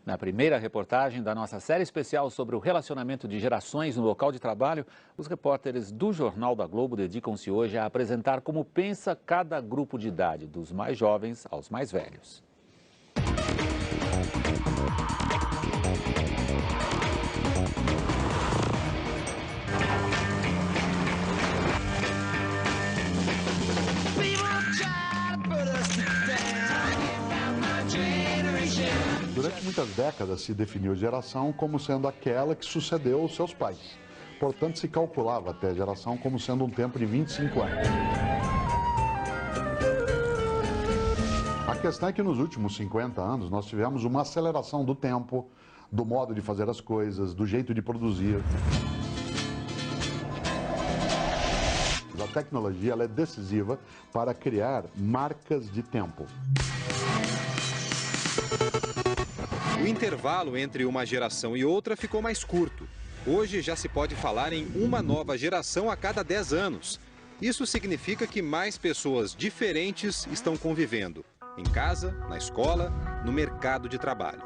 Na primeira reportagem da nossa série especial sobre o relacionamento de gerações no local de trabalho, os repórteres do Jornal da Globo dedicam-se hoje a apresentar como pensa cada grupo de idade, dos mais jovens aos mais velhos. Durante muitas décadas se definiu geração como sendo aquela que sucedeu os seus pais. Portanto, se calculava até a geração como sendo um tempo de 25 anos. A questão é que nos últimos 50 anos nós tivemos uma aceleração do tempo, do modo de fazer as coisas, do jeito de produzir. A tecnologia ela é decisiva para criar marcas de tempo. O intervalo entre uma geração e outra ficou mais curto. Hoje já se pode falar em uma nova geração a cada 10 anos. Isso significa que mais pessoas diferentes estão convivendo. Em casa, na escola, no mercado de trabalho.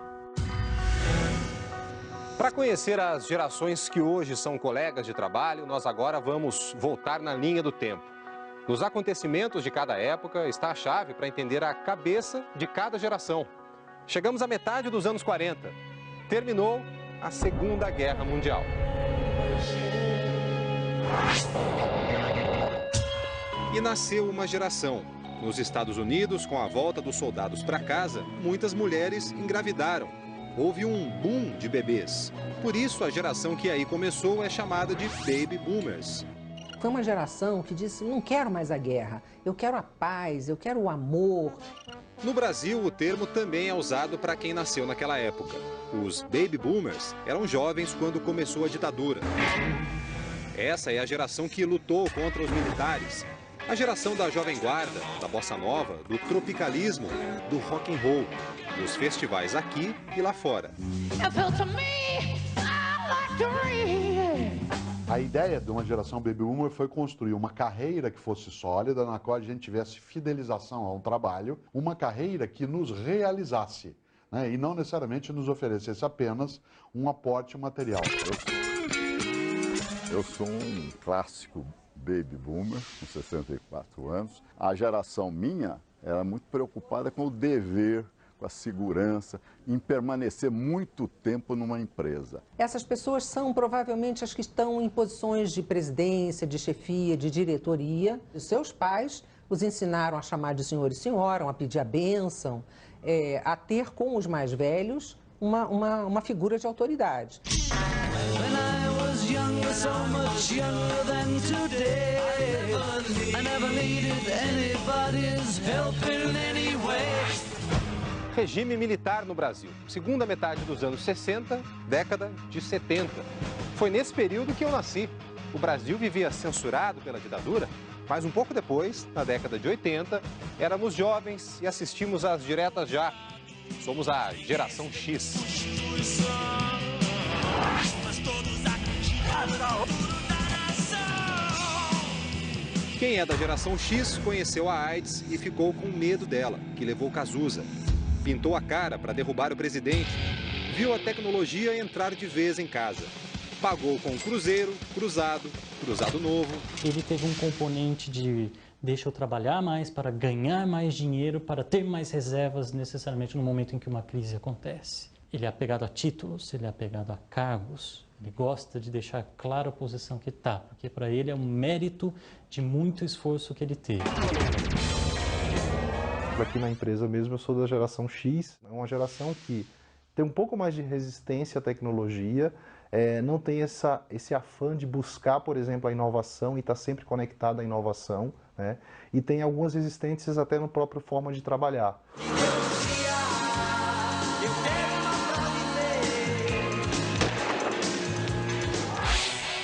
Para conhecer as gerações que hoje são colegas de trabalho, nós agora vamos voltar na linha do tempo. Nos acontecimentos de cada época está a chave para entender a cabeça de cada geração. Chegamos à metade dos anos 40. Terminou a Segunda Guerra Mundial. E nasceu uma geração. Nos Estados Unidos, com a volta dos soldados para casa, muitas mulheres engravidaram. Houve um boom de bebês. Por isso, a geração que aí começou é chamada de Baby Boomers. Foi uma geração que disse, não quero mais a guerra, eu quero a paz, eu quero o amor. No Brasil, o termo também é usado para quem nasceu naquela época. Os Baby Boomers eram jovens quando começou a ditadura. Essa é a geração que lutou contra os militares. A geração da Jovem Guarda, da Bossa Nova, do tropicalismo, do rock and roll, dos festivais aqui e lá fora. A ideia de uma geração Baby Boomer foi construir uma carreira que fosse sólida, na qual a gente tivesse fidelização a um trabalho, uma carreira que nos realizasse, né? E não necessariamente nos oferecesse apenas um aporte material. Eu sou um clássico Baby Boomer, com 64 anos. A geração minha era muito preocupada com o dever, com a segurança, em permanecer muito tempo numa empresa. Essas pessoas são provavelmente as que estão em posições de presidência, de chefia, de diretoria. Os seus pais os ensinaram a chamar de senhor e senhora, a pedir a bênção, a ter com os mais velhos uma figura de autoridade. Regime militar no Brasil, segunda metade dos anos 60, década de 70. Foi nesse período que eu nasci. O Brasil vivia censurado pela ditadura, mas um pouco depois, na década de 80, éramos jovens e assistimos às diretas já. Somos a geração X. Quem é da geração X conheceu a AIDS e ficou com medo dela, que levou Cazuza. Pintou a cara para derrubar o presidente, viu a tecnologia entrar de vez em casa. Pagou com cruzeiro, cruzado novo. Ele teve um componente de deixa eu trabalhar mais para ganhar mais dinheiro, para ter mais reservas necessariamente no momento em que uma crise acontece. Ele é apegado a títulos, ele é apegado a cargos, ele gosta de deixar clara a posição que está, porque para ele é um mérito de muito esforço que ele teve. Aqui na empresa mesmo eu sou da geração X, é uma geração que tem um pouco mais de resistência à tecnologia, não tem esse afã de buscar, por exemplo, a inovação e estar sempre conectado à inovação, né? E tem algumas resistências até na própria forma de trabalhar.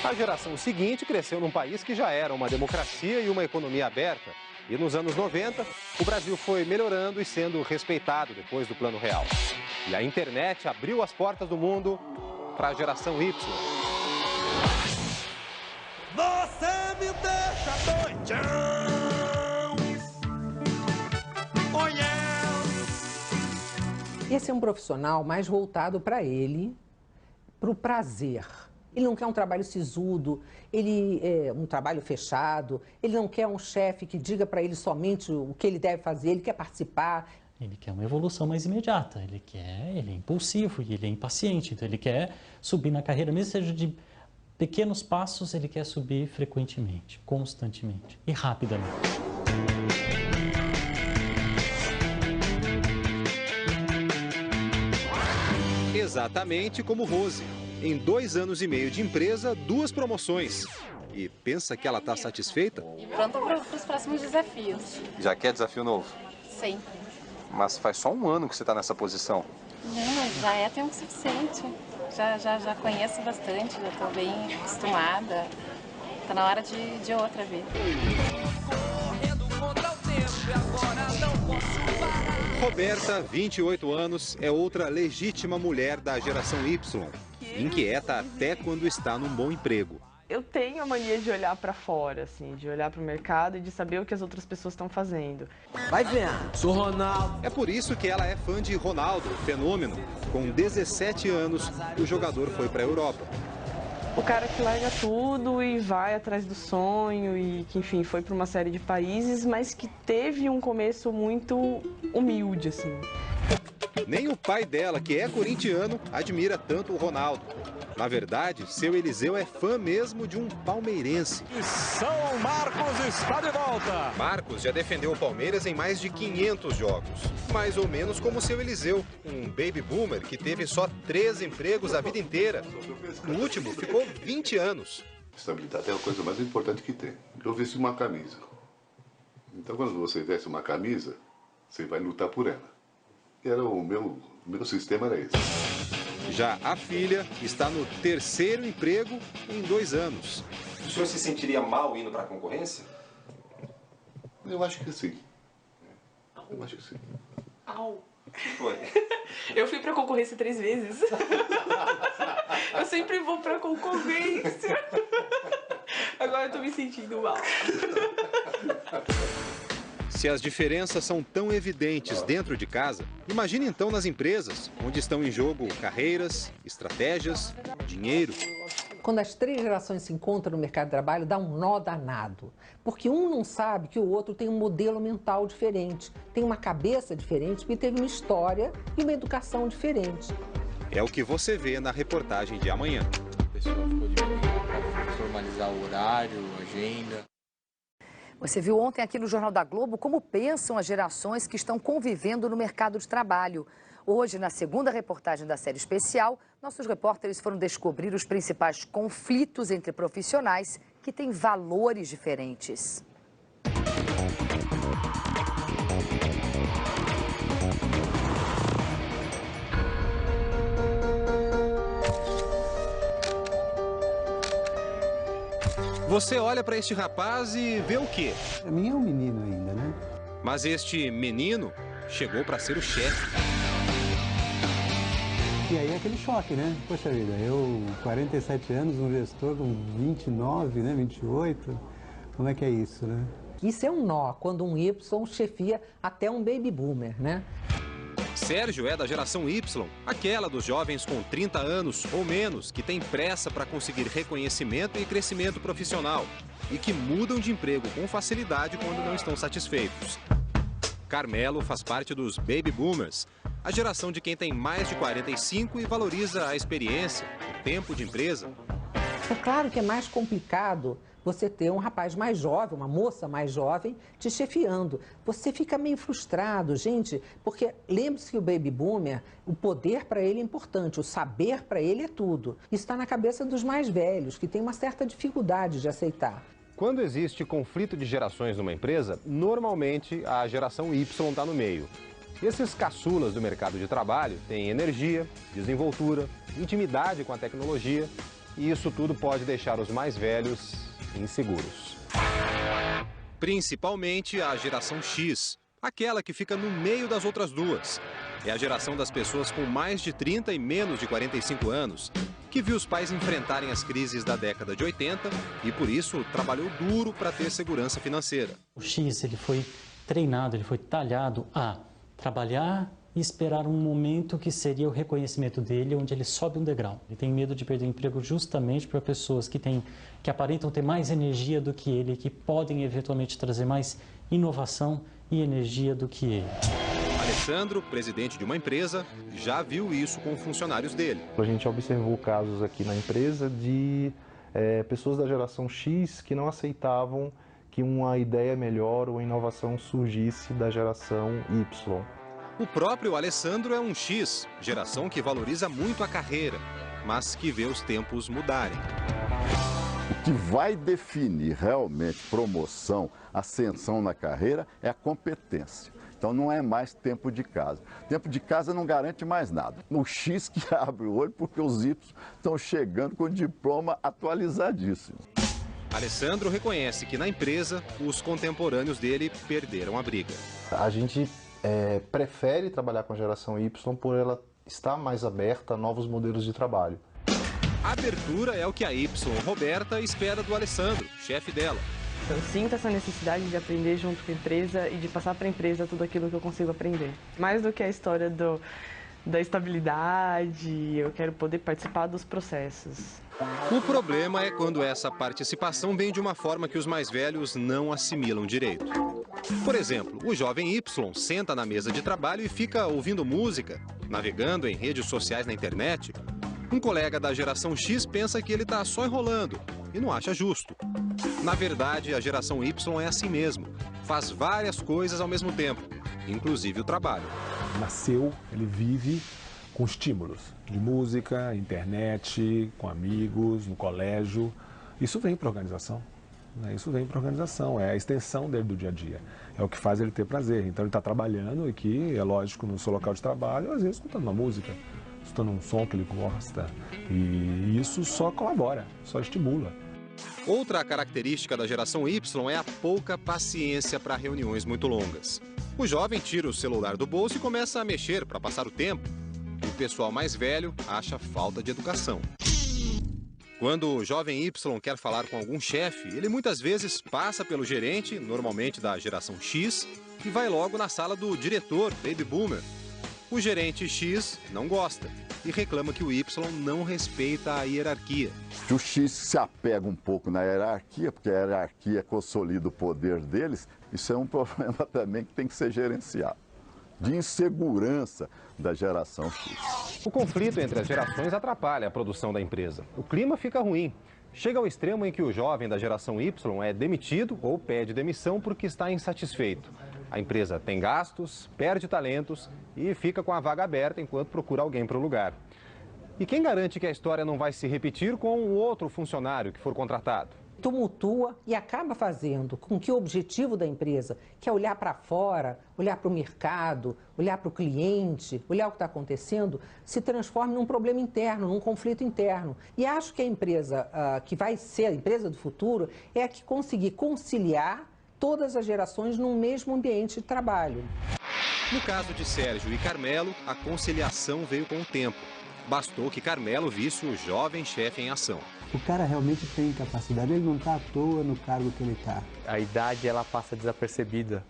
A geração seguinte cresceu num país que já era uma democracia e uma economia aberta. E nos anos 90, o Brasil foi melhorando e sendo respeitado depois do Plano Real. E a internet abriu as portas do mundo para a geração Y. Você me deixa doidão. Oh yeah. Esse é um profissional mais voltado para ele, para o prazer. Ele não quer um trabalho sisudo, um trabalho fechado, ele não quer um chefe que diga para ele somente o que ele deve fazer, ele quer participar. Ele quer uma evolução mais imediata, ele é impulsivo e ele é impaciente, então ele quer subir na carreira, mesmo que seja de pequenos passos, ele quer subir frequentemente, constantemente e rapidamente. Exatamente como Rose. Em 2 anos e meio de empresa, 2 promoções. E pensa que ela está satisfeita? Pronta para os próximos desafios. Já quer desafio novo? Sempre. Mas faz só 1 ano que você está nessa posição. Não, mas já é tempo suficiente. Já conheço bastante, já estou bem acostumada. Está na hora de outra vez. Roberta, 28 anos, é outra legítima mulher da geração Y. Inquieta até quando está num bom emprego. Eu tenho a mania de olhar para fora, assim, de olhar para o mercado e de saber o que as outras pessoas estão fazendo. Vai vendo, sou Ronaldo. É por isso que ela é fã de Ronaldo, fenômeno. Com 17 anos, o jogador foi para a Europa. O cara que larga tudo e vai atrás do sonho e que, enfim, foi para uma série de países, mas que teve um começo muito humilde, assim. Nem o pai dela, que é corintiano, admira tanto o Ronaldo. Na verdade, seu Eliseu é fã mesmo de um palmeirense. E São Marcos está de volta. Marcos já defendeu o Palmeiras em mais de 500 jogos. Mais ou menos como seu Eliseu, um baby boomer que teve só 3 empregos a vida inteira. No último, ficou 20 anos. Estabilidade é a coisa mais importante que tem. Eu vesti uma camisa. Então, quando você veste uma camisa, você vai lutar por ela. E era o meu sistema era esse. Já a filha está no 3º emprego em 2 anos. O senhor se sentiria mal indo para a concorrência? Eu acho que sim. Eu acho que sim. Au! Foi. Eu fui para a concorrência 3 vezes. Eu sempre vou para a concorrência. Agora eu tô me sentindo mal. Se as diferenças são tão evidentes dentro de casa, imagine então nas empresas, onde estão em jogo carreiras, estratégias, dinheiro. Quando as 3 gerações se encontram no mercado de trabalho, dá um nó danado. Porque um não sabe que o outro tem um modelo mental diferente, tem uma cabeça diferente, porque teve uma história e uma educação diferente. É o que você vê na reportagem de amanhã. O pessoal ficou dividido para formalizar o horário, a agenda. Você viu ontem aqui no Jornal da Globo como pensam as gerações que estão convivendo no mercado de trabalho. Hoje, na segunda reportagem da série especial, nossos repórteres foram descobrir os principais conflitos entre profissionais que têm valores diferentes. Você olha para este rapaz e vê o quê? Para mim é um menino ainda, né? Mas este menino chegou para ser o chefe. E aí é aquele choque, né? Poxa vida, eu, 47 anos, um gestor com 29, né, 28, como é que é isso, né? Isso é um nó, quando um Y chefia até um baby boomer, né? Sérgio é da geração Y, aquela dos jovens com 30 anos ou menos, que tem pressa para conseguir reconhecimento e crescimento profissional e que mudam de emprego com facilidade quando não estão satisfeitos. Carmelo faz parte dos Baby Boomers, a geração de quem tem mais de 45 e valoriza a experiência, o tempo de empresa. É claro que é mais complicado você ter um rapaz mais jovem, uma moça mais jovem, te chefiando. Você fica meio frustrado, gente, porque lembre-se que o baby boomer, o poder para ele é importante, o saber para ele é tudo. Isso está na cabeça dos mais velhos, que têm uma certa dificuldade de aceitar. Quando existe conflito de gerações numa empresa, normalmente a geração Y está no meio. Esses caçulas do mercado de trabalho têm energia, desenvoltura, intimidade com a tecnologia, e isso tudo pode deixar os mais velhos inseguros. Principalmente a geração X, aquela que fica no meio das outras duas. É a geração das pessoas com mais de 30 e menos de 45 anos, que viu os pais enfrentarem as crises da década de 80 e, por isso, trabalhou duro para ter segurança financeira. O X, ele foi treinado, ele foi talhado a trabalhar e esperar um momento que seria o reconhecimento dele, onde ele sobe um degrau. Ele tem medo de perder o emprego justamente para pessoas que aparentam ter mais energia do que ele, que podem eventualmente trazer mais inovação e energia do que ele. Alessandro, presidente de uma empresa, já viu isso com funcionários dele. A gente observou casos aqui na empresa de pessoas da geração X que não aceitavam que uma ideia melhor ou inovação surgisse da geração Y. O próprio Alessandro é um X, geração que valoriza muito a carreira, mas que vê os tempos mudarem. O que vai definir realmente promoção, ascensão na carreira é a competência. Então não é mais tempo de casa. Tempo de casa não garante mais nada. O X que abre o olho porque os Y estão chegando com diploma atualizadíssimo. Alessandro reconhece que na empresa os contemporâneos dele perderam a briga. A gente prefere trabalhar com a geração Y por ela estar mais aberta a novos modelos de trabalho. A abertura é o que a Y Roberta espera do Alessandro, chefe dela. Eu sinto essa necessidade de aprender junto com a empresa e de passar para a empresa tudo aquilo que eu consigo aprender. Mais do que a história da estabilidade, eu quero poder participar dos processos. O problema é quando essa participação vem de uma forma que os mais velhos não assimilam direito. Por exemplo, o jovem Y senta na mesa de trabalho e fica ouvindo música, navegando em redes sociais na internet. Um colega da geração X pensa que ele está só enrolando e não acha justo. Na verdade, a geração Y é assim mesmo. Faz várias coisas ao mesmo tempo, inclusive o trabalho. Nasceu, ele vive com estímulos de música, internet, com amigos, no colégio. Isso vem para a organização. Isso vem para a organização, é a extensão dele do dia a dia. É o que faz ele ter prazer. Então ele está trabalhando e que, é lógico, no seu local de trabalho, às vezes escutando uma música, escutando um som que ele gosta. E isso só colabora, só estimula. Outra característica da geração Y é a pouca paciência para reuniões muito longas. O jovem tira o celular do bolso e começa a mexer para passar o tempo. O pessoal mais velho acha falta de educação. Quando o jovem Y quer falar com algum chefe, ele muitas vezes passa pelo gerente, normalmente da geração X, e vai logo na sala do diretor, Baby Boomer. O gerente X não gosta e reclama que o Y não respeita a hierarquia. O X se apega um pouco na hierarquia, porque a hierarquia consolida o poder deles. Isso é um problema também que tem que ser gerenciado, de insegurança da geração X. O conflito entre as gerações atrapalha a produção da empresa. O clima fica ruim. Chega ao extremo em que o jovem da geração Y é demitido ou pede demissão porque está insatisfeito. A empresa tem gastos, perde talentos e fica com a vaga aberta enquanto procura alguém para o lugar. E quem garante que a história não vai se repetir com o outro funcionário que for contratado? Tumultua e acaba fazendo com que o objetivo da empresa, que é olhar para fora, olhar para o mercado, olhar para o cliente, olhar o que está acontecendo, se transforme num problema interno, num conflito interno. E acho que a empresa que vai ser a empresa do futuro é a que conseguir conciliar todas as gerações num mesmo ambiente de trabalho. No caso de Sérgio e Carmelo, a conciliação veio com o tempo. Bastou que Carmelo visse o jovem chefe em ação. O cara realmente tem capacidade, ele não está à toa no cargo que ele está. A idade ela passa desapercebida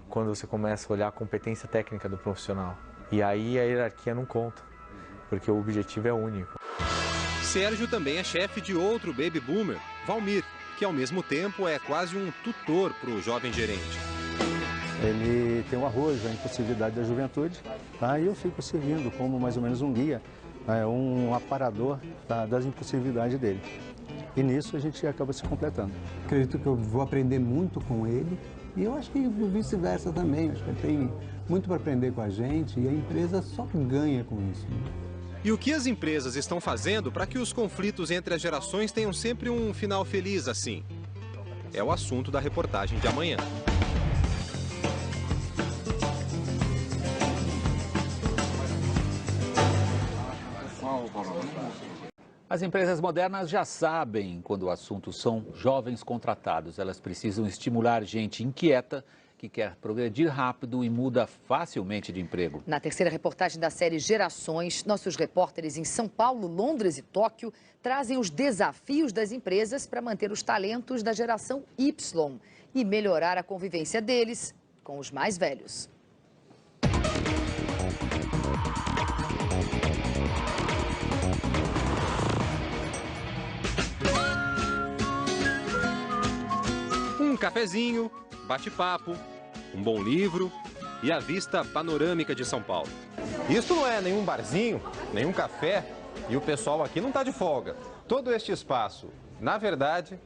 quando você começa a olhar a competência técnica do profissional. E aí a hierarquia não conta, porque o objetivo é único. Sérgio também é chefe de outro baby boomer, Valmir, que ao mesmo tempo é quase um tutor para o jovem gerente. Ele tem um arrojo, a impulsividade da juventude, tá? E eu fico servindo como mais ou menos um guia, um aparador das impulsividades dele. E nisso a gente acaba se completando. Acredito que eu vou aprender muito com ele e eu acho que vice-versa também. Acho que ele tem muito para aprender com a gente e a empresa só ganha com isso. E o que as empresas estão fazendo para que os conflitos entre as gerações tenham sempre um final feliz assim? É o assunto da reportagem de amanhã. As empresas modernas já sabem quando o assunto são jovens contratados. Elas precisam estimular gente inquieta que quer progredir rápido e muda facilmente de emprego. Na terceira reportagem da série Gerações, nossos repórteres em São Paulo, Londres e Tóquio trazem os desafios das empresas para manter os talentos da geração Y e melhorar a convivência deles com os mais velhos. Um cafezinho, bate-papo, um bom livro e a vista panorâmica de São Paulo. Isso não é nenhum barzinho, nenhum café, e o pessoal aqui não está de folga. Todo este espaço, na verdade,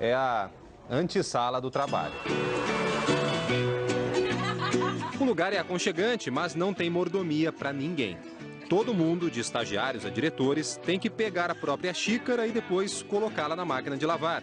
é a antessala do trabalho. O lugar é aconchegante, mas não tem mordomia para ninguém. Todo mundo, de estagiários a diretores, tem que pegar a própria xícara e depois colocá-la na máquina de lavar.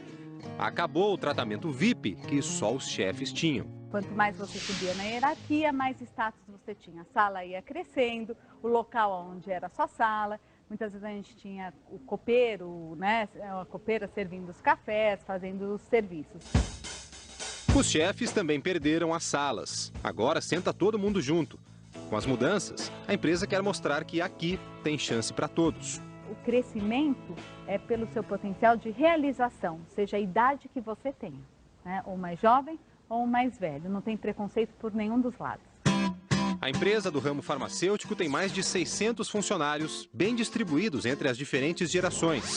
Acabou o tratamento VIP que só os chefes tinham. Quanto mais você subia na hierarquia, mais status você tinha. A sala ia crescendo, o local onde era só sala. Muitas vezes a gente tinha o copeiro, né? A copeira servindo os cafés, fazendo os serviços. Os chefes também perderam as salas. Agora senta todo mundo junto. Com as mudanças, a empresa quer mostrar que aqui tem chance para todos. O crescimento é pelo seu potencial de realização, seja a idade que você tenha, né? Ou mais jovem ou mais velho. Não tem preconceito por nenhum dos lados. A empresa do ramo farmacêutico tem mais de 600 funcionários, bem distribuídos entre as diferentes gerações.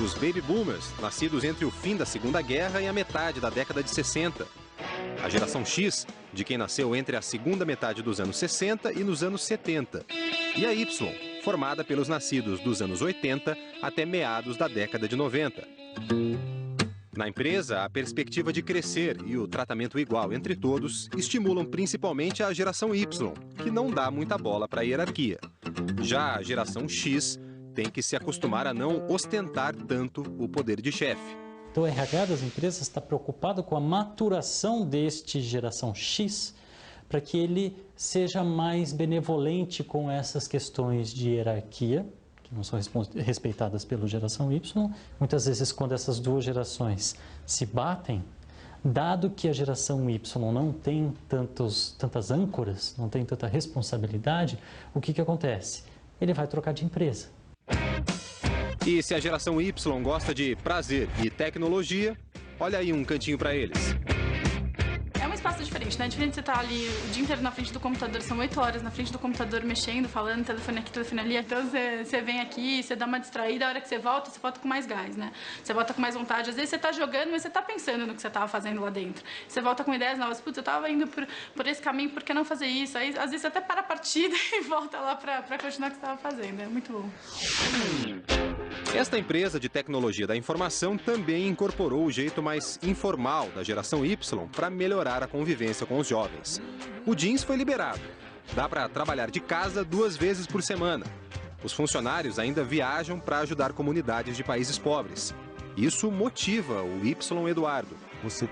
Os Baby Boomers, nascidos entre o fim da Segunda Guerra e a metade da década de 60. A geração X, de quem nasceu entre a segunda metade dos anos 60 e nos anos 70. E a Y, formada pelos nascidos dos anos 80 até meados da década de 90. Na empresa, a perspectiva de crescer e o tratamento igual entre todos estimulam principalmente a geração Y, que não dá muita bola para a hierarquia. Já a geração X tem que se acostumar a não ostentar tanto o poder de chefe. Então, o RH das empresas está preocupado com a maturação deste geração X para que ele seja mais benevolente com essas questões de hierarquia, que não são respeitadas pela geração Y. Muitas vezes, quando essas duas gerações se batem, dado que a geração Y não tem tantas âncoras, não tem tanta responsabilidade, o que acontece? Ele vai trocar de empresa. E se a geração Y gosta de prazer e tecnologia, olha aí um cantinho para eles. É um espaço diferente, né? Diferente de você estar ali o dia inteiro na frente do computador, são 8 horas na frente do computador mexendo, falando, telefone aqui, telefone ali. Então você vem aqui, você dá uma distraída, a hora que você volta com mais gás, né? Você volta com mais vontade. Às vezes você tá jogando, mas você tá pensando no que você tava fazendo lá dentro. Você volta com ideias novas. Putz, eu tava indo por esse caminho, por que não fazer isso? Aí às vezes você até para a partida e volta lá pra continuar o que você tava fazendo. É muito bom. Esta empresa de tecnologia da informação também incorporou o jeito mais informal da geração Y para melhorar a convivência com os jovens. O jeans foi liberado. Dá para trabalhar de casa 2 vezes por semana. Os funcionários ainda viajam para ajudar comunidades de países pobres. Isso motiva o Y Eduardo. Você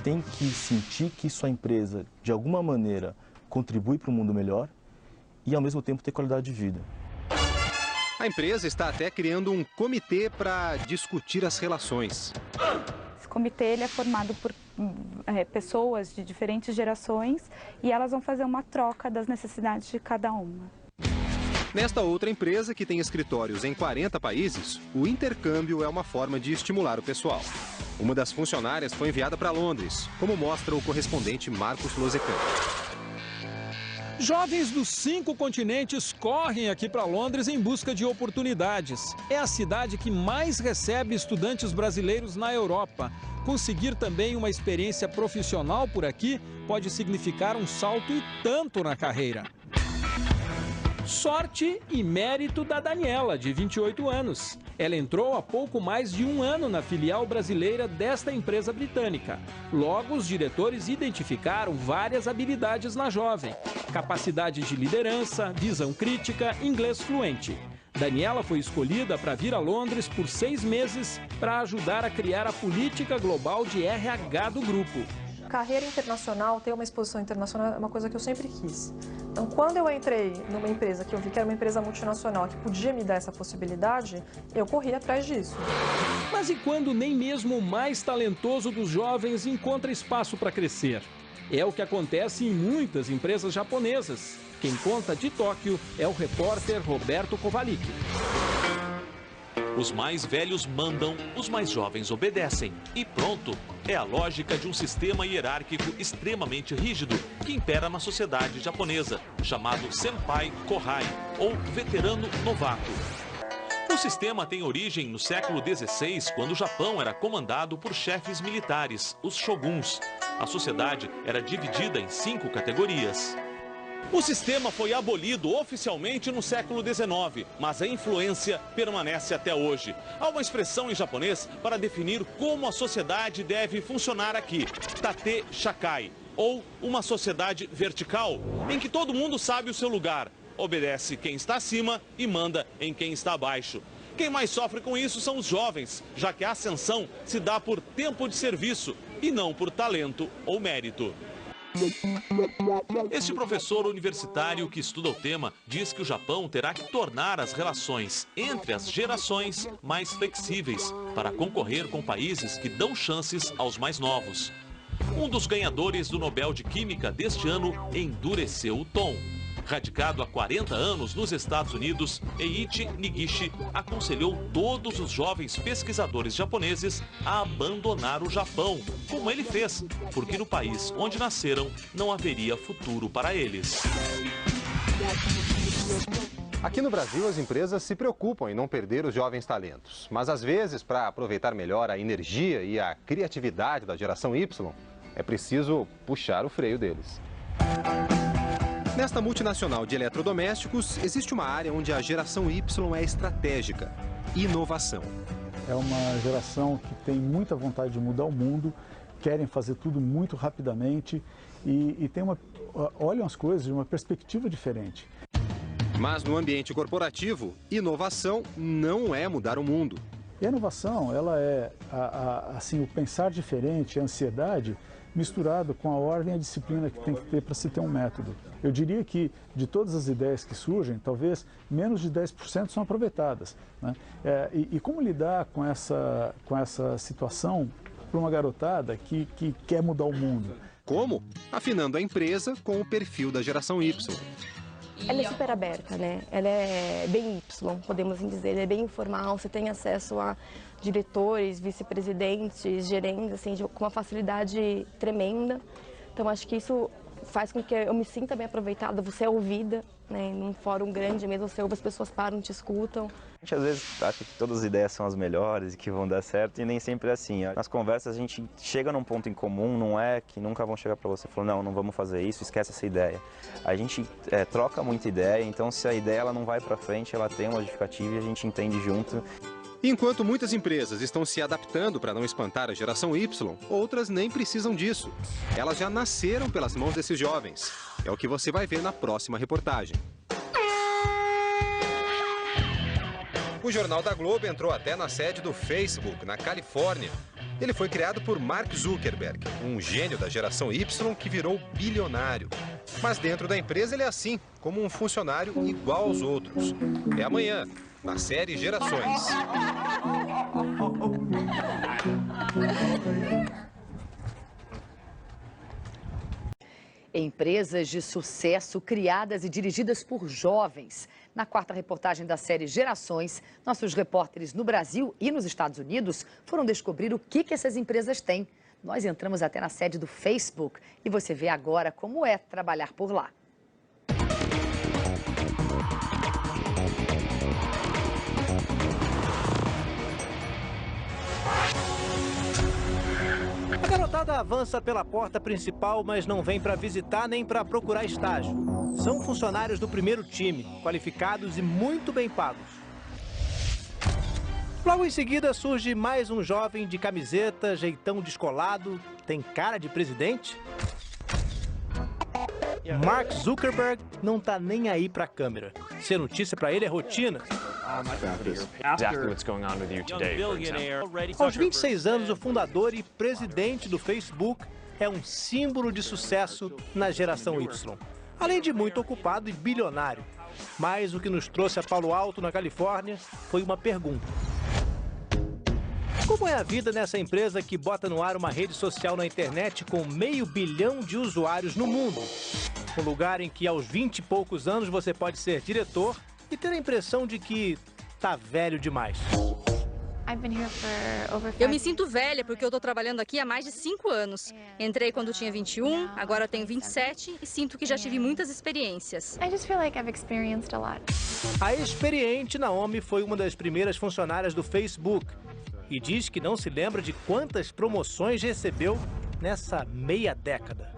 tem que sentir que sua empresa, de alguma maneira, contribui para um mundo melhor e, ao mesmo tempo, ter qualidade de vida. A empresa está até criando um comitê para discutir as relações. Esse comitê ele é formado por pessoas de diferentes gerações e elas vão fazer uma troca das necessidades de cada uma. Nesta outra empresa, que tem escritórios em 40 países, o intercâmbio é uma forma de estimular o pessoal. Uma das funcionárias foi enviada para Londres, como mostra o correspondente Marcos Lozecan. Jovens dos 5 continentes correm aqui para Londres em busca de oportunidades. É a cidade que mais recebe estudantes brasileiros na Europa. Conseguir também uma experiência profissional por aqui pode significar um salto e tanto na carreira. Sorte e mérito da Daniela, de 28 anos. Ela entrou há pouco mais de 1 ano na filial brasileira desta empresa britânica. Logo, os diretores identificaram várias habilidades na jovem: capacidade de liderança, visão crítica, inglês fluente. Daniela foi escolhida para vir a Londres por 6 meses para ajudar a criar a política global de RH do grupo. Carreira internacional, ter uma exposição internacional é uma coisa que eu sempre quis. Então, quando eu entrei numa empresa que eu vi que era uma empresa multinacional que podia me dar essa possibilidade, eu corri atrás disso. Mas e quando nem mesmo o mais talentoso dos jovens encontra espaço para crescer? É o que acontece em muitas empresas japonesas. Quem conta de Tóquio é o repórter Roberto Kovalik. Os mais velhos mandam, os mais jovens obedecem. E pronto, é a lógica de um sistema hierárquico extremamente rígido que impera na sociedade japonesa, chamado Senpai Kohai, ou veterano novato. Os sistema tem origem no século XVI, quando o Japão era comandado por chefes militares, os shoguns. A sociedade era dividida em 5 categorias. O sistema foi abolido oficialmente no século XIX, mas a influência permanece até hoje. Há uma expressão em japonês para definir como a sociedade deve funcionar aqui, tate shakai, ou uma sociedade vertical, em que todo mundo sabe o seu lugar, obedece quem está acima e manda em quem está abaixo. Quem mais sofre com isso são os jovens, já que a ascensão se dá por tempo de serviço e não por talento ou mérito. Este professor universitário que estuda o tema diz que o Japão terá que tornar as relações entre as gerações mais flexíveis para concorrer com países que dão chances aos mais novos. Um dos ganhadores do Nobel de Química deste ano endureceu o tom. Radicado há 40 anos nos Estados Unidos, Eiichi Nigishi aconselhou todos os jovens pesquisadores japoneses a abandonar o Japão, como ele fez, porque no país onde nasceram não haveria futuro para eles. Aqui no Brasil, as empresas se preocupam em não perder os jovens talentos. Mas às vezes, para aproveitar melhor a energia e a criatividade da geração Y, é preciso puxar o freio deles. Nesta multinacional de eletrodomésticos, existe uma área onde a geração Y é estratégica: inovação. É uma geração que tem muita vontade de mudar o mundo, querem fazer tudo muito rapidamente e olham as coisas de uma perspectiva diferente. Mas no ambiente corporativo, inovação não é mudar o mundo. E a inovação, ela é assim, o pensar diferente, a ansiedade, misturado com a ordem e a disciplina que tem que ter para se ter um método. Eu diria que, de todas as ideias que surgem, talvez menos de 10% são aproveitadas, né? E como lidar com essa situação para uma garotada que quer mudar o mundo? Como? Afinando a empresa com o perfil da geração Y. Ela é super aberta, né? Ela é bem Y, podemos dizer. Ela é bem informal, você tem acesso a diretores, vice-presidentes, gerentes, assim, com uma facilidade tremenda. Então, acho que isso faz com que eu me sinta bem aproveitada, você é ouvida, né? Num fórum grande mesmo, você ouve, as pessoas param, te escutam. A gente às vezes acha que todas as ideias são as melhores e que vão dar certo e nem sempre é assim. Nas conversas a gente chega num ponto em comum, não é que nunca vão chegar para você e falar, não vamos fazer isso, esquece essa ideia. A gente troca muita ideia, então se a ideia ela não vai para frente, ela tem uma justificativa e a gente entende junto. Enquanto muitas empresas estão se adaptando para não espantar a geração Y, outras nem precisam disso. Elas já nasceram pelas mãos desses jovens. É o que você vai ver na próxima reportagem. O Jornal da Globo entrou até na sede do Facebook, na Califórnia. Ele foi criado por Mark Zuckerberg, um gênio da geração Y que virou bilionário. Mas dentro da empresa ele é assim, como um funcionário igual aos outros. É amanhã, na série Gerações. Empresas de sucesso criadas e dirigidas por jovens. Na quarta reportagem da série Gerações, nossos repórteres no Brasil e nos Estados Unidos foram descobrir o que essas empresas têm. Nós entramos até na sede do Facebook e você vê agora como é trabalhar por lá. A garotada avança pela porta principal, mas não vem para visitar nem para procurar estágio. São funcionários do primeiro time, qualificados e muito bem pagos. Logo em seguida surge mais um jovem de camiseta, jeitão descolado, tem cara de presidente. Mark Zuckerberg não tá nem aí pra câmera. Ser notícia pra ele é rotina. Aos 26 anos, o fundador e presidente do Facebook é um símbolo de sucesso na geração Y. Além de muito ocupado e bilionário. Mas o que nos trouxe a Palo Alto, na Califórnia, foi uma pergunta. Como é a vida nessa empresa que bota no ar uma rede social na internet com 500 milhões de usuários no mundo? Um lugar em que aos 20 e poucos anos você pode ser diretor e ter a impressão de que tá velho demais. Eu me sinto velha porque eu estou trabalhando aqui há mais de 5 anos. Entrei quando tinha 21, agora tenho 27 e sinto que já tive muitas experiências. A experiente Naomi foi uma das primeiras funcionárias do Facebook e diz que não se lembra de quantas promoções recebeu nessa meia década.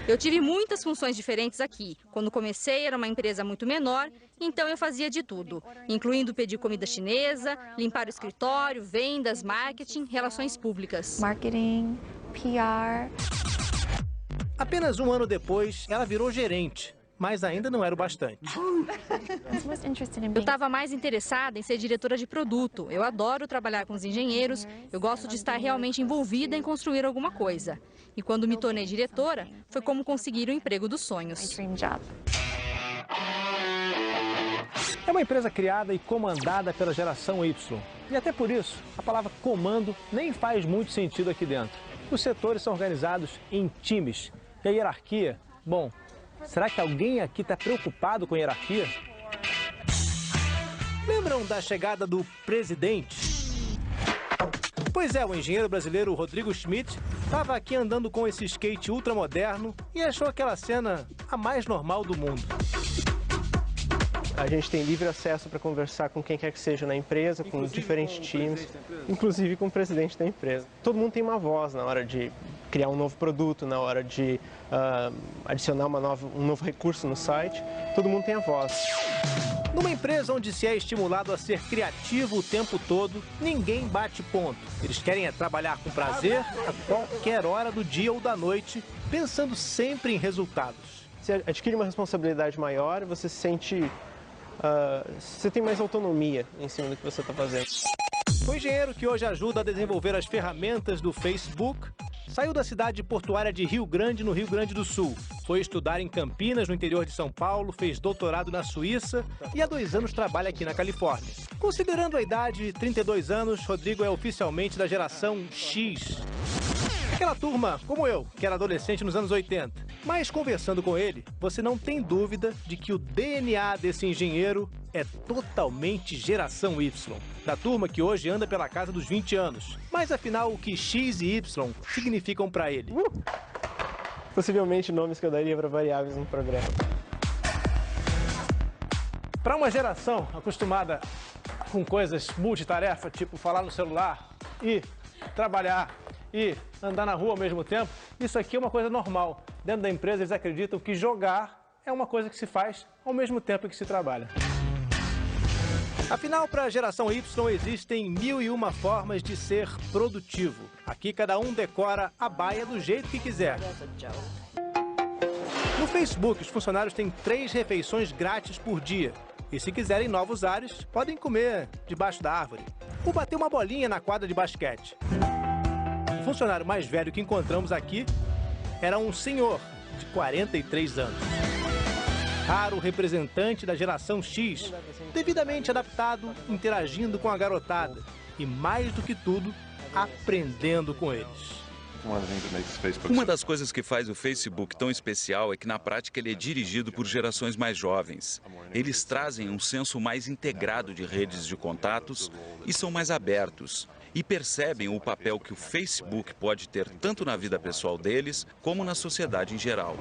Eu tive muitas funções diferentes aqui. Quando comecei era uma empresa muito menor, então eu fazia de tudo, incluindo pedir comida chinesa, limpar o escritório, vendas, marketing, relações públicas. Marketing, PR. Apenas um ano depois, ela virou gerente, mas ainda não era o bastante. Eu estava mais interessada em ser diretora de produto. Eu adoro trabalhar com os engenheiros, eu gosto de estar realmente envolvida em construir alguma coisa. E quando me tornei diretora, foi como conseguir o emprego dos sonhos. É uma empresa criada e comandada pela geração Y. E até por isso, a palavra comando nem faz muito sentido aqui dentro. Os setores são organizados em times. E a hierarquia, bom, será que alguém aqui está preocupado com a hierarquia? Lembram da chegada do presidente? Pois é, o engenheiro brasileiro Rodrigo Schmidt estava aqui andando com esse skate ultramoderno e achou aquela cena a mais normal do mundo. A gente tem livre acesso para conversar com quem quer que seja na empresa, com diferentes times, inclusive com o presidente da empresa. Todo mundo tem uma voz na hora de criar um novo produto, na hora de adicionar um novo recurso no site. Todo mundo tem a voz. Numa empresa onde se é estimulado a ser criativo o tempo todo, ninguém bate ponto. Eles querem trabalhar com prazer a qualquer hora do dia ou da noite, pensando sempre em resultados. Você adquire uma responsabilidade maior, você se sente... você tem mais autonomia em cima do que você está fazendo. O engenheiro que hoje ajuda a desenvolver as ferramentas do Facebook saiu da cidade portuária de Rio Grande, no Rio Grande do Sul. Foi estudar em Campinas, no interior de São Paulo, fez doutorado na Suíça e há 2 anos trabalha aqui na Califórnia. Considerando a idade, 32 anos, Rodrigo é oficialmente da geração X. Aquela turma, como eu, que era adolescente nos anos 80. Mas conversando com ele, você não tem dúvida de que o DNA desse engenheiro é totalmente geração Y. Da turma que hoje anda pela casa dos 20 anos. Mas afinal, o que X e Y significam para ele? Possivelmente nomes que eu daria para variáveis no programa. Para uma geração acostumada com coisas multitarefa, tipo falar no celular e trabalhar e andar na rua ao mesmo tempo, isso aqui é uma coisa normal. Dentro da empresa eles acreditam que jogar é uma coisa que se faz ao mesmo tempo que se trabalha. Afinal, para a geração Y existem 1001 formas de ser produtivo. Aqui cada um decora a baia do jeito que quiser. No Facebook, os funcionários têm 3 refeições grátis por dia. E se quiserem novos ares, podem comer debaixo da árvore ou bater uma bolinha na quadra de basquete. O funcionário mais velho que encontramos aqui era um senhor de 43 anos. Raro representante da geração X, devidamente adaptado, interagindo com a garotada e, mais do que tudo, aprendendo com eles. Uma das coisas que faz o Facebook tão especial é que, na prática, ele é dirigido por gerações mais jovens. Eles trazem um senso mais integrado de redes de contatos e são mais abertos. E percebem o papel que o Facebook pode ter tanto na vida pessoal deles, como na sociedade em geral.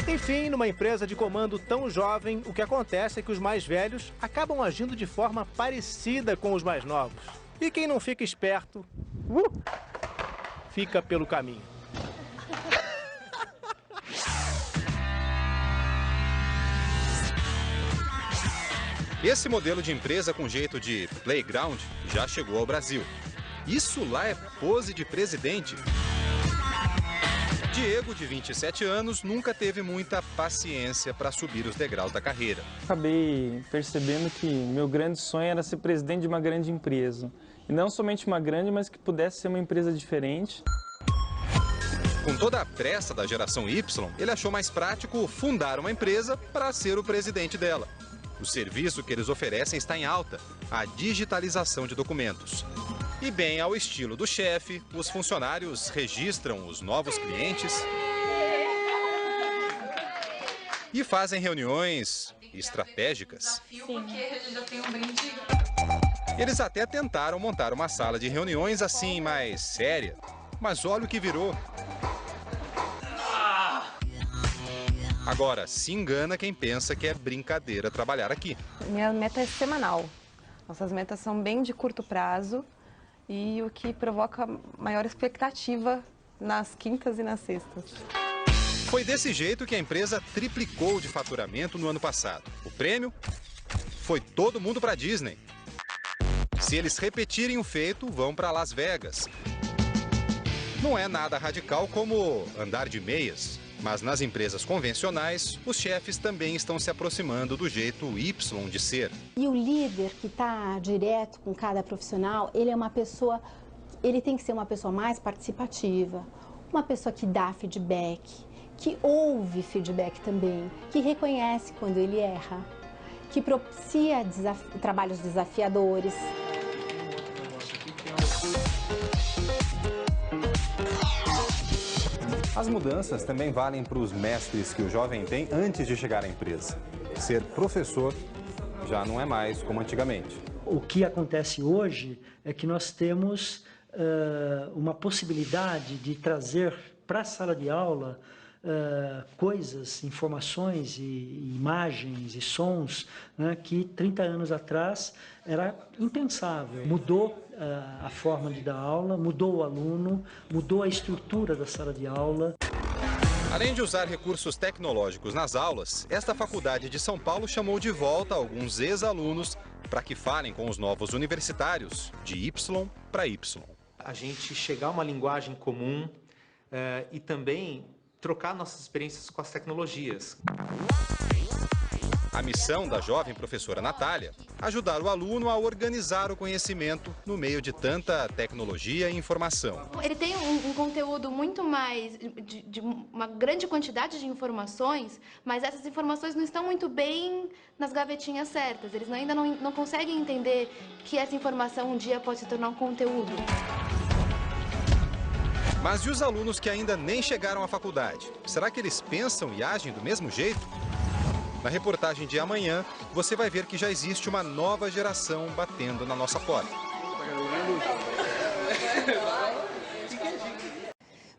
Enfim, numa empresa de comando tão jovem, o que acontece é que os mais velhos acabam agindo de forma parecida com os mais novos. E quem não fica esperto, fica pelo caminho. Esse modelo de empresa com jeito de playground já chegou ao Brasil. Isso lá é pose de presidente. Diego, de 27 anos, nunca teve muita paciência para subir os degraus da carreira. Acabei percebendo que meu grande sonho era ser presidente de uma grande empresa. E não somente uma grande, mas que pudesse ser uma empresa diferente. Com toda a pressa da geração Y, ele achou mais prático fundar uma empresa para ser o presidente dela. O serviço que eles oferecem está em alta, a digitalização de documentos. E bem ao estilo do chefe, os funcionários registram os novos clientes, E fazem reuniões estratégicas. Eles até tentaram montar uma sala de reuniões assim, mais séria. Mas olha o que virou. Agora, se engana quem pensa que é brincadeira trabalhar aqui. Minha meta é semanal. Nossas metas são bem de curto prazo e o que provoca maior expectativa nas quintas e nas sextas. Foi desse jeito que a empresa triplicou de faturamento no ano passado. O prêmio foi todo mundo para Disney. Se eles repetirem o feito, vão para Las Vegas. Não é nada radical como andar de meias, mas nas empresas convencionais, os chefes também estão se aproximando do jeito Y de ser. E o líder que está direto com cada profissional, ele tem que ser uma pessoa mais participativa, uma pessoa que dá feedback, que ouve feedback também, que reconhece quando ele erra, que propicia trabalhos desafiadores. As mudanças também valem para os mestres que o jovem tem antes de chegar à empresa. Ser professor já não é mais como antigamente. O que acontece hoje é que nós temos uma possibilidade de trazer para a sala de aula coisas, informações e imagens e sons, né, que 30 anos atrás era impensável. Mudou a forma de dar aula, mudou o aluno, mudou a estrutura da sala de aula. Além de usar recursos tecnológicos nas aulas, esta faculdade de São Paulo chamou de volta alguns ex-alunos para que falem com os novos universitários de Y para Y. A gente chegar a uma linguagem comum e também trocar nossas experiências com as tecnologias. A missão da jovem professora Natália, ajudar o aluno a organizar o conhecimento no meio de tanta tecnologia e informação. Ele tem um conteúdo muito mais, de uma grande quantidade de informações, mas essas informações não estão muito bem nas gavetinhas certas. Eles ainda não conseguem entender que essa informação um dia pode se tornar um conteúdo. Mas e os alunos que ainda nem chegaram à faculdade? Será que eles pensam e agem do mesmo jeito? Na reportagem de amanhã, você vai ver que já existe uma nova geração batendo na nossa porta.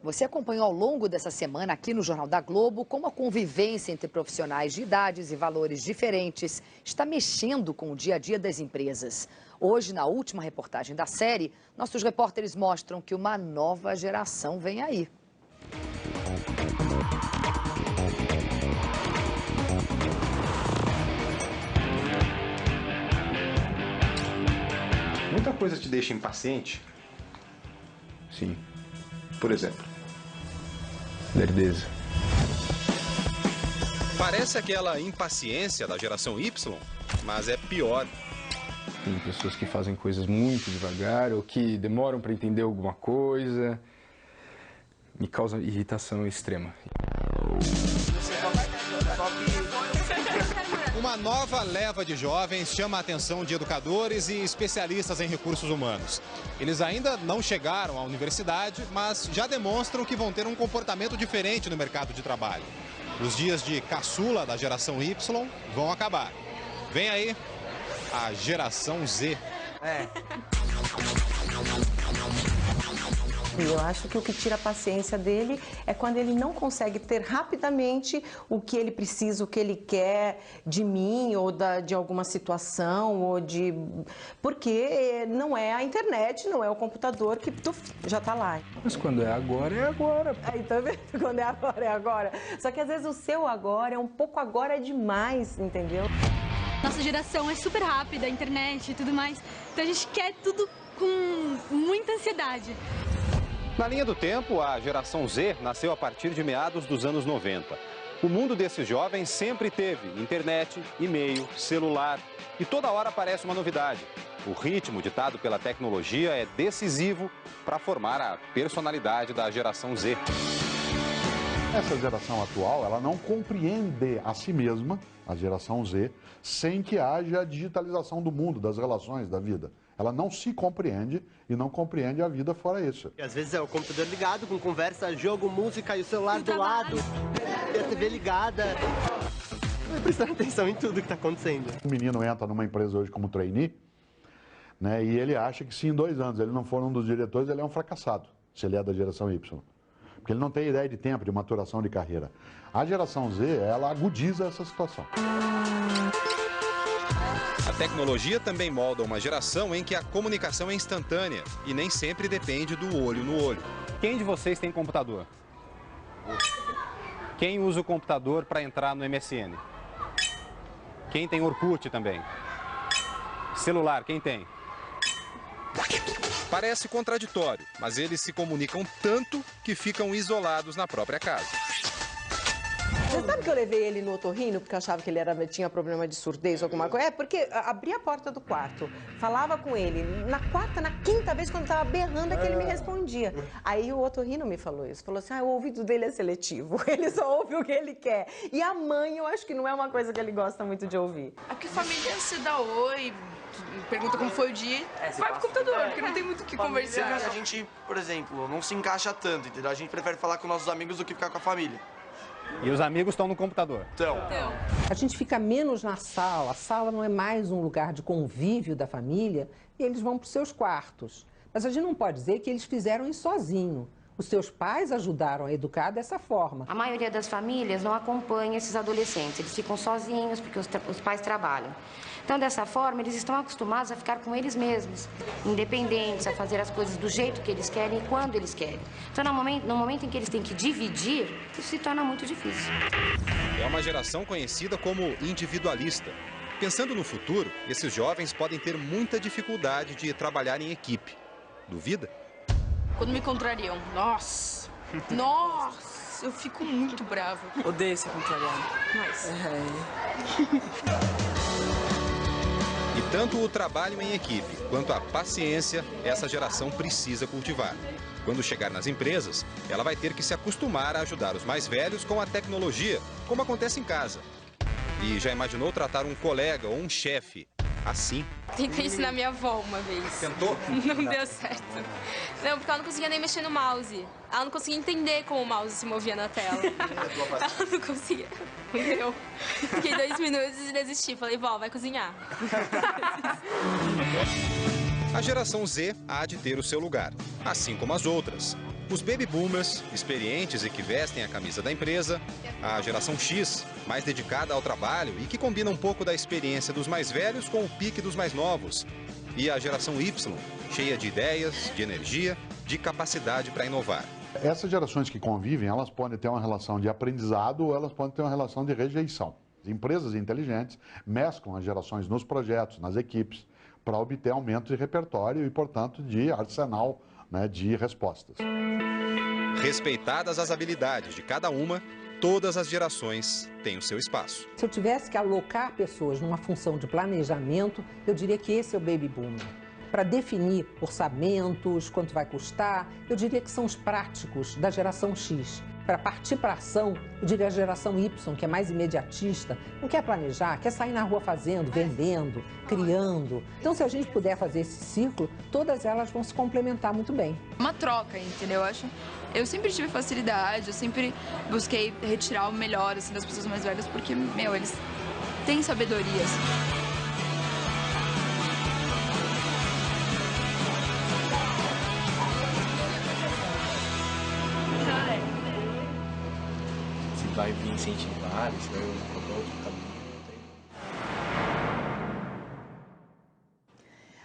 Você acompanhou ao longo dessa semana aqui no Jornal da Globo como a convivência entre profissionais de idades e valores diferentes está mexendo com o dia a dia das empresas. Hoje, na última reportagem da série, nossos repórteres mostram que uma nova geração vem aí. Muita coisa te deixa impaciente? Sim. Por exemplo, lerdeza. Parece aquela impaciência da geração Y, mas é pior. Tem pessoas que fazem coisas muito devagar ou que demoram para entender alguma coisa. Me causa irritação extrema. Uma nova leva de jovens chama a atenção de educadores e especialistas em recursos humanos. Eles ainda não chegaram à universidade, mas já demonstram que vão ter um comportamento diferente no mercado de trabalho. Os dias de caçula da geração Y vão acabar. Vem aí a geração Z. Eu acho que o que tira a paciência dele é quando ele não consegue ter rapidamente o que ele precisa, o que ele quer de mim ou de alguma situação ou de... Porque não é a internet, não é o computador que já está lá. Mas quando é agora, é agora. Aí, tá vendo? Quando é agora, é agora. Só que às vezes o seu agora é um pouco agora demais, entendeu? Nossa geração é super rápida, a internet e tudo mais, então a gente quer tudo com muita ansiedade. Na linha do tempo, a geração Z nasceu a partir de meados dos anos 90. O mundo desses jovens sempre teve internet, e-mail, celular e toda hora aparece uma novidade. O ritmo ditado pela tecnologia é decisivo para formar a personalidade da geração Z. Essa geração atual, ela não compreende a si mesma, a geração Z, sem que haja a digitalização do mundo, das relações, da vida. Ela não se compreende e não compreende a vida fora isso. E às vezes é o computador ligado com conversa, jogo, música e o celular do lado, e a TV ligada. prestando atenção em tudo que está acontecendo. O menino entra numa empresa hoje como trainee, né, e ele acha que se em 2 anos ele não for um dos diretores, ele é um fracassado, se ele é da geração Y. Porque ele não tem ideia de tempo, de maturação de carreira. A geração Z, ela agudiza essa situação. A tecnologia também molda uma geração em que a comunicação é instantânea e nem sempre depende do olho no olho. Quem de vocês tem computador? Quem usa o computador para entrar no MSN? Quem tem Orkut também? Celular, quem tem? Parece contraditório, mas eles se comunicam tanto que ficam isolados na própria casa. Você sabe que eu levei ele no otorrino porque eu achava que ele tinha problema de surdez ou alguma coisa? É, porque abri a porta do quarto, falava com ele. Na 4ª, na 5ª vez, quando estava berrando, é que ele me respondia. Aí o otorrino me falou isso. Falou assim, o ouvido dele é seletivo. Ele só ouve o que ele quer. E a mãe, eu acho que não é uma coisa que ele gosta muito de ouvir. Aqui família se dá oi, pergunta como foi o dia, vai pro computador, porque não tem muito o que conversar. A gente, por exemplo, não se encaixa tanto, entendeu? A gente prefere falar com nossos amigos do que ficar com a família. E os amigos estão no computador? Então. A gente fica menos na sala. A sala não é mais um lugar de convívio da família e eles vão para os seus quartos. Mas a gente não pode dizer que eles fizeram isso sozinho. Os seus pais ajudaram a educar dessa forma. A maioria das famílias não acompanha esses adolescentes. Eles ficam sozinhos porque os pais trabalham. Então, dessa forma, eles estão acostumados a ficar com eles mesmos, independentes, a fazer as coisas do jeito que eles querem e quando eles querem. Então, no momento em que eles têm que dividir, isso se torna muito difícil. É uma geração conhecida como individualista. Pensando no futuro, esses jovens podem ter muita dificuldade de trabalhar em equipe. Duvida? Quando me contrariam, nossa, eu fico muito brava. Odeio ser contrariado. Mas... E tanto o trabalho em equipe quanto a paciência, essa geração precisa cultivar. Quando chegar nas empresas, ela vai ter que se acostumar a ajudar os mais velhos com a tecnologia, como acontece em casa. E já imaginou tratar um colega ou um chefe assim? Tentei ensinar minha avó uma vez. Tentou? Não deu certo. Não, porque ela não conseguia nem mexer no mouse. Ela não conseguia entender como o mouse se movia na tela. Ela não conseguia. Entendeu? Fiquei 2 minutos e desisti. Falei, vó, vai cozinhar. A geração Z há de ter o seu lugar, assim como as outras. Os baby boomers, experientes e que vestem a camisa da empresa. A geração X, mais dedicada ao trabalho e que combina um pouco da experiência dos mais velhos com o pique dos mais novos. E a geração Y, cheia de ideias, de energia, de capacidade para inovar. Essas gerações que convivem, elas podem ter uma relação de aprendizado ou elas podem ter uma relação de rejeição. As empresas inteligentes mesclam as gerações nos projetos, nas equipes, para obter aumento de repertório e, portanto, de arsenal, né, de respostas. Respeitadas as habilidades de cada uma, todas as gerações têm o seu espaço. Se eu tivesse que alocar pessoas numa função de planejamento, eu diria que esse é o baby boomer. Para definir orçamentos, quanto vai custar, eu diria que são os práticos da geração X. Para partir para a ação, eu diria a geração Y, que é mais imediatista, não quer planejar, quer sair na rua fazendo, vendendo, criando. Então, se a gente puder fazer esse ciclo, todas elas vão se complementar muito bem. Uma troca, entendeu? Eu sempre tive facilidade, eu sempre busquei retirar o melhor assim, das pessoas mais velhas, porque, eles têm sabedoria. Vai vir incentivar, se vai colocar outro caminho.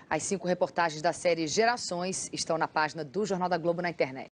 As 5 reportagens da série Gerações estão na página do Jornal da Globo na internet.